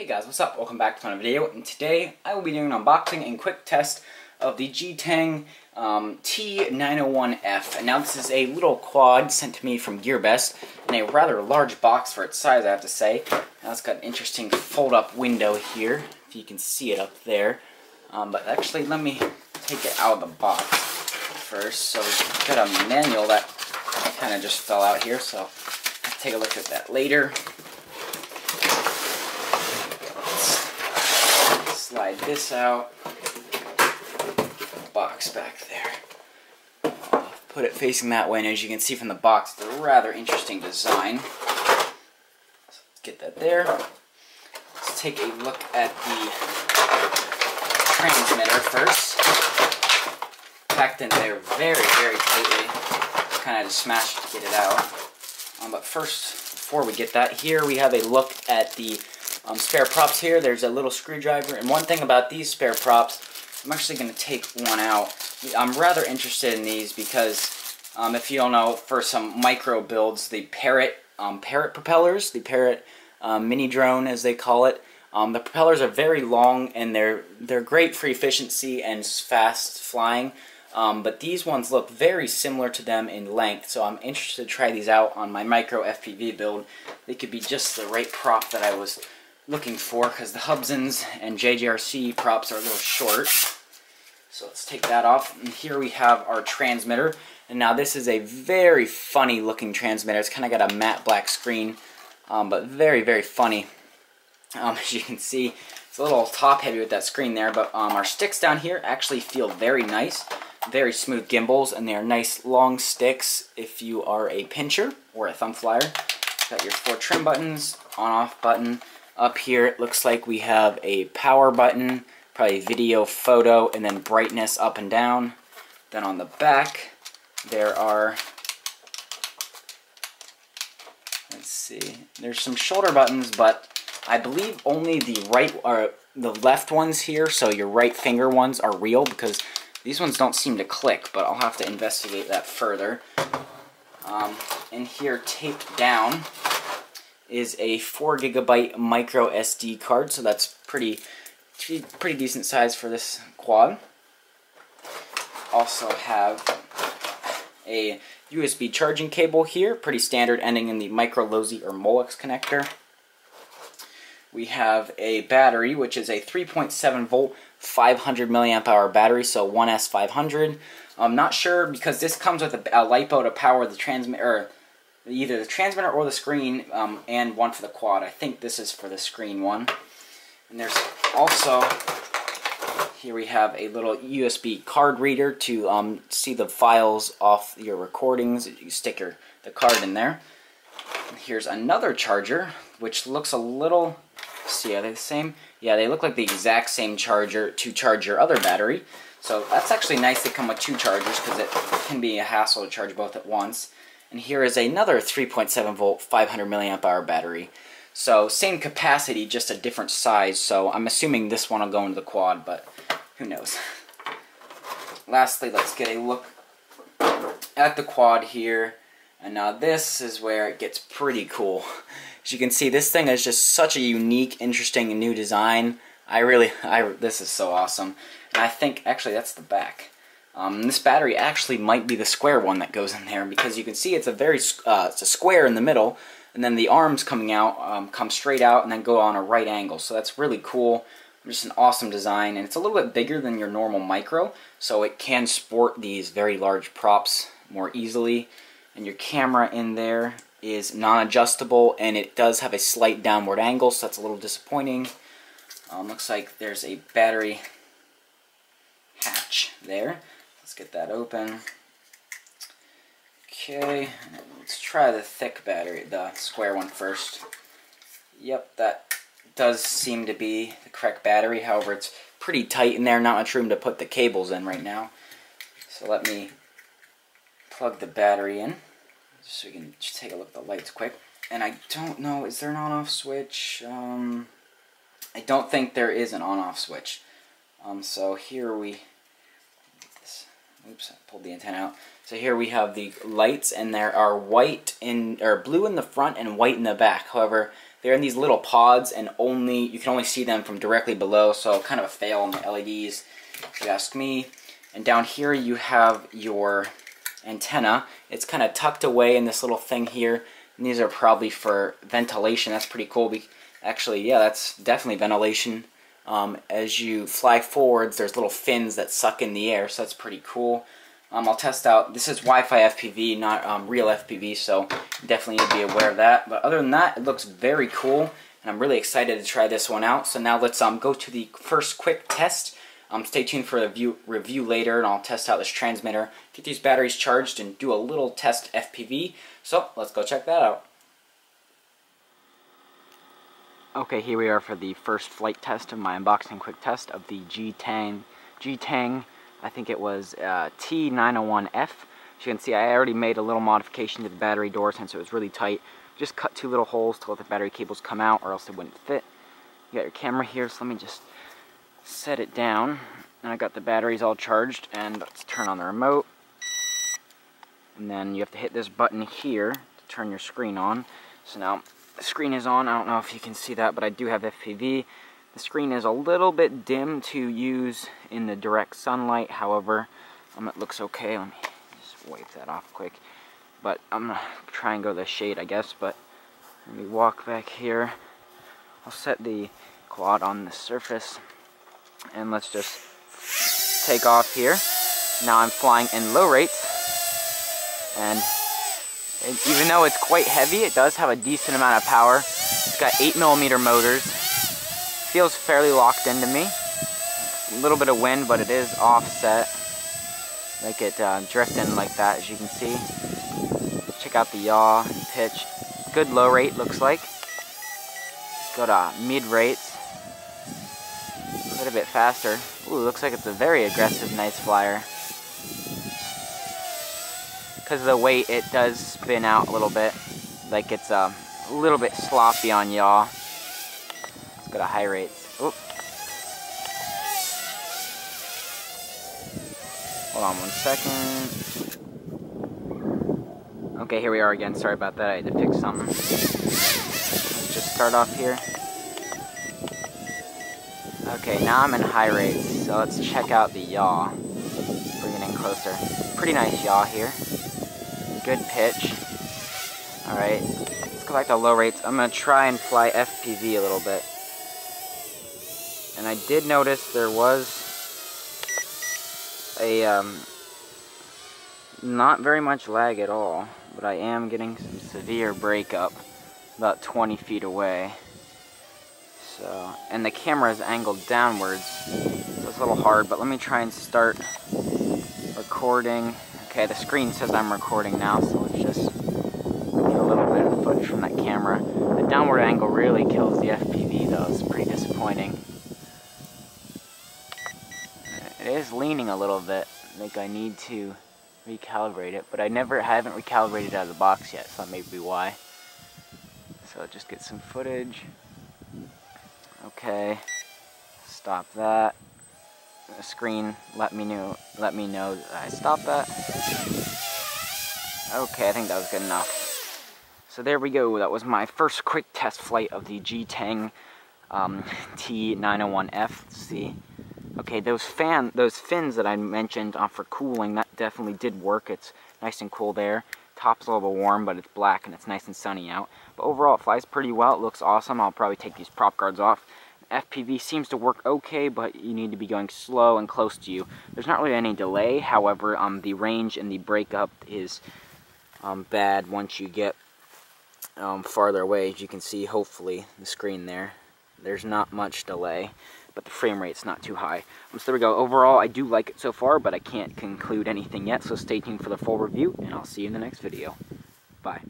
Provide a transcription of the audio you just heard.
Hey guys, what's up? Welcome back to another video, and today I will be doing an unboxing and quick test of the Gteng T901F. And now this is a little quad sent to me from GearBest in a rather large box for its size, I have to say. Now it's got an interesting fold-up window here, if you can see it up there. But actually, let me take it out of the box first. So we've got a manual that kind of just fell out here, so I'll take a look at that later. Slide this out, box back there. I'll put it facing that way, and as you can see from the box, it's a rather interesting design. So let's get that there. Let's take a look at the transmitter first. Packed in there very, very tightly. Kind of just smashed it to get it out. But first, before we get that, here we have a look at the spare props here. There's a little screwdriver, and one thing about these spare props, I'm actually going to take one out. I'm rather interested in these because if you don't know, for some micro builds, the Parrot propellers, the Parrot mini drone as they call it, the propellers are very long and they're great for efficiency and fast flying. But these ones look very similar to them in length, so I'm interested to try these out on my micro FPV build. They could be just the right prop that I was looking for, because the Hubsons and JJRC props are a little short. So let's take that off, and here we have our transmitter. And now this is a very funny looking transmitter. It's kind of got a matte black screen, but very, very funny. As you can see, it's a little top heavy with that screen there, but our sticks down here actually feel very nice. Very smooth gimbals, and they are nice long sticks if you are a pincher or a thumb flyer. Got your 4 trim buttons, on-off button. Up here it looks like we have a power button, probably video, photo, and then brightness up and down. Then on the back there are, let's see, there's some shoulder buttons, but I believe only the right or the left ones here, so your right finger ones, are real, because these ones don't seem to click, but I'll have to investigate that further. And here, taped down, is a 4 GB micro SD card, so that's pretty decent size for this quad. Also have a USB charging cable here, pretty standard, ending in the micro LOSI or Molex connector. We have a battery, which is a 3.7 volt 500 milliamp hour battery, so 1S500. I'm not sure, because this comes with a LiPo to power the transmitter, or either the transmitter or the screen, and one for the quad. I think this is for the screen one. And there's also, here we have a little USB card reader to see the files off your recordings. You stick the card in there. And here's another charger, which looks a little, see, are they the same? Yeah, they look like the exact same charger to charge your other battery. So that's actually nice. They come with 2 chargers, because it can be a hassle to charge both at once. And here is another 3.7 volt 500 milliamp hour battery. So same capacity, just a different size. So I'm assuming this one will go into the quad, but who knows. Lastly, let's get a look at the quad here. And now this is where it gets pretty cool. As you can see, this thing is just such a unique, interesting, new design. This is so awesome. And I think, actually, that's the back. This battery actually might be the square one that goes in there, because you can see it's it's a square in the middle, and then the arms coming out come straight out and then go on a right angle. So that's really cool. Just an awesome design, and it's a little bit bigger than your normal micro, so it can sport these very large props more easily. And your camera in there is non-adjustable, and it does have a slight downward angle, so that's a little disappointing. Looks like there's a battery hatch there. Let's get that open. Okay, let's try the thick battery, the square one first. Yep, that does seem to be the correct battery. However, it's pretty tight in there, not much room to put the cables in right now. So let me plug the battery in, just so we can just take a look at the lights quick. And I don't know, is there an on-off switch? I don't think there is an on-off switch. So here we, oops, I pulled the antenna out. So here we have the lights, and there are blue in the front and white in the back. However, They're in these little pods, and you can only see them from directly below, so kind of a fail on the LEDs, if you ask me. And down here you have your antenna. It's kind of tucked away in this little thing here, and these are probably for ventilation. That's pretty cool. Actually, yeah, that's definitely ventilation. As you fly forwards, there's little fins that suck in the air, so that's pretty cool. I'll test out, this is Wi-Fi FPV, not real FPV, so definitely need to be aware of that. But other than that, it looks very cool, and I'm really excited to try this one out. So now let's go to the first quick test. Stay tuned for the review later, and I'll test out this transmitter, get these batteries charged, and do a little test FPV. So let's go check that out. Okay, here we are for the first flight test of my unboxing quick test of the Gteng, I think it was T901F. As you can see, I already made a little modification to the battery door since it was really tight. Just cut 2 little holes to let the battery cables come out, or else it wouldn't fit. You got your camera here, so let me just set it down. And I got the batteries all charged, and let's turn on the remote. And then you have to hit this button here to turn your screen on. So now the screen is on. I don't know if you can see that, but I do have FPV. The screen is a little bit dim to use in the direct sunlight, however, it looks okay. Let me just wipe that off quick. But I'm going to try and go the shade, I guess, but let me walk back here. I'll set the quad on the surface, and let's just take off here. Now I'm flying in low rates, and even though it's quite heavy, it does have a decent amount of power. It's got 8mm motors. Feels fairly locked into me. A little bit of wind, but it is offset. Make it drift in like that, as you can see. Check out the yaw, pitch. Good low rate, looks like. Go to mid rates. Quite a bit faster. Ooh, looks like it's a very aggressive, nice flyer. Because of the weight, it does spin out a little bit. Like it's a little bit sloppy on yaw. Go to high rates. Oop. Hold on 1 second. Okay, here we are again. Sorry about that. I had to fix something. Let's just start off here. Okay, now I'm in high rates. So let's check out the yaw. Bring it in closer. Pretty nice yaw here. Good pitch. Alright, let's go back to low rates. I'm going to try and fly FPV a little bit. And I did notice there was a, not very much lag at all, but I am getting some severe breakup about 20 feet away. So, and the camera is angled downwards, so it's a little hard, but let me try and start recording. Okay, the screen says I'm recording now, so let's just get a little bit of footage from that camera. The downward angle really kills the FPV though, it's pretty disappointing. It is leaning a little bit, like I need to recalibrate it, but I haven't recalibrated it out of the box yet, so that may be why. So just get some footage. Okay, stop that. The screen let me know that I stopped that. Okay, I think that was good enough. So there we go. That was my first quick test flight of the Gteng T901F. Let's see. Okay, those fins that I mentioned for cooling, that definitely did work. It's nice and cool there. Top's a little bit warm, but it's black and it's nice and sunny out. But overall, it flies pretty well. It looks awesome. I'll probably take these prop guards off. FPV seems to work okay, but you need to be going slow and close to you. There's not really any delay. However, the range and the breakup is bad once you get farther away. As you can see, hopefully, the screen there. There's not much delay, but the frame rate's not too high. So there we go. Overall, I do like it so far, but I can't conclude anything yet, so stay tuned for the full review, and I'll see you in the next video. Bye.